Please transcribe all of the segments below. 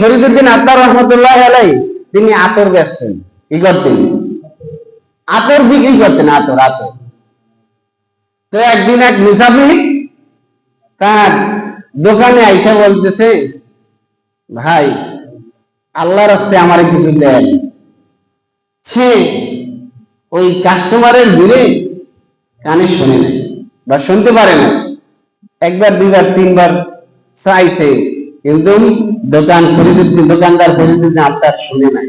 ফরিদউদ্দিন আত্তার রহমতুল্লাহ আলাইহি তিনি আতর বেচতেন, কি করতেন? আতর বিক্রি করতেন, আতর আতর। তো একদিন এক মুসাফির তার দোকানে আইসা বলতেছে, ভাই আল্লাহর রাস্তে আমার কিছু দেন। সে ওই কাস্টমারের ভিড়ে কানে শুনে নাই বা শুনতে পারে না, একবার দুইবার তিনবার চাইছে, কিন্তু দোকানদার ফরিদউদ্দিন আত্তার শুনে নাই।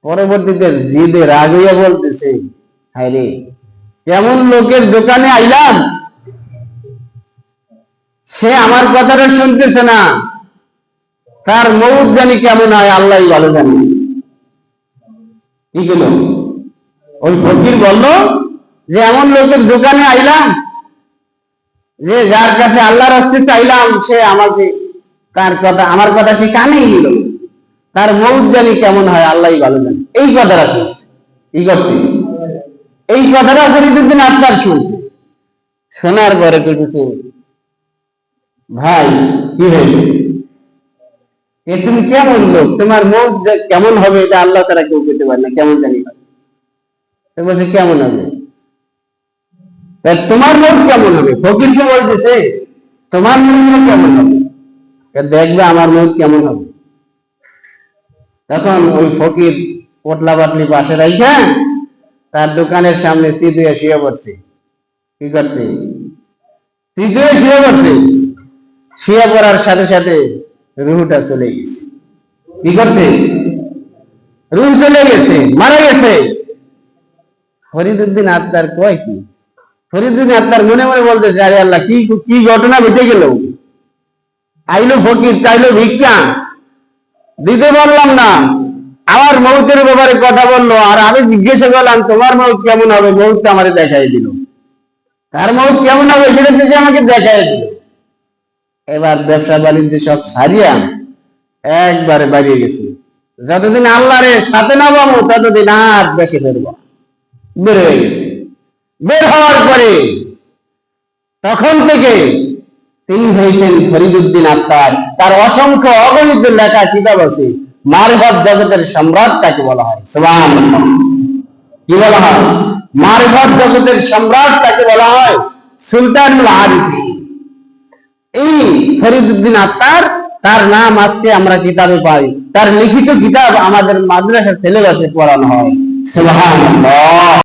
পরবর্তীতে জিদে রাগ হইয়া বলতেছে, হায় রে, কেমন লোকের দোকানে আইলাম, সে আমার কথাটা শুনতেছে না, তার মৌত জানি কেমন হয় আল্লাহ ভালো জানি। কি গেল? ওই ফকির বলল যে এমন লোকের দোকানে আইলাম যে যার কাছে আল্লাহর রাস্তে চাইলাম, সে আমাকে আমার কথা সে কানেই নিল, তার মৌত জানি কেমন হয় আল্লাহ ভালো জানে। এই কথাটা শুনছে, কি করছে? এই কথাটা ফরিদউদ্দিন আত্তার শুনছে। শোনার পরে কিছু, ভাই কি হয়েছে? তুমি কেমন লোক, তোমার মৌত কেমন হবে এটা আল্লাহ ছাড়া কেউ পেতে পারে না, কেমন জানি হয়। বলছে কেমন হবে? তোমার মৌত কেমন হবে? ফকিরকে বলতেছে তোমার মৌত কেমন হবে, দেখবে আমার মৌত কেমন হবে। তখন ওই ফকির পোটলা বাটলি পাশে রাইখা তার দোকানের সামনে সিধুয়ে শুয়ে পড়ছে। কি করছে? সিধুয়ে শুয়ে পড়ছে। শুয়ে পড়ার সাথে সাথে রুহটা চলে গেছে। কি করছে? রুহ চলে গেছে, মারা গেছে। ফরিদউদ্দিন আত্তার কয় কি? ফরিদউদ্দিন আত্তার মনে মনে বলতেছে, আরে আল্লাহ, কি ঘটনা ঘটে গেল? আইলো ফকির, চাইলো ভিক্ষা, দিতে পারলাম না, আমার মৌতের ব্যাপারে কথা বললো, আর আমি জিজ্ঞাসা করলাম তোমার মৌত কেমন হবে, মৌতটা আমাকে দেখাই দিল। তার মৌত কেমন হবে সেটা দেশে আমাকে দেখাই দিল। এবার ব্যবসা বাণিজ্য সব ছাড়িয়া একবারে বাড়িয়ে গেছে। যতদিন আল্লাহর সাথে না পাবো ততদিন আর বেশি বেরবো। বের হয়ে গেছে। বের হওয়ার পরে তখন থেকে তিনি হয়েছেন ফরিদউদ্দিন আত্তার। তার অসংখ্য অগণিত লেখা কিতাব আছে। মারিফাত জগতের সম্রাট তাকে বলা হয়। সুবহানাল্লাহ। কি বলা হয়? মারিফাত জগতের সম্রাট তাকে বলা হয়, সুলতানুল আরিফিন। এই ফরিদউদ্দিন আত্তার, তার নাম আজকে আমরা কিতাবে পাই, তার লিখিত কিতাব আমাদের মাদ্রাসার সিলেবাসে পড়ানো হয়। সুবহানাল্লাহ।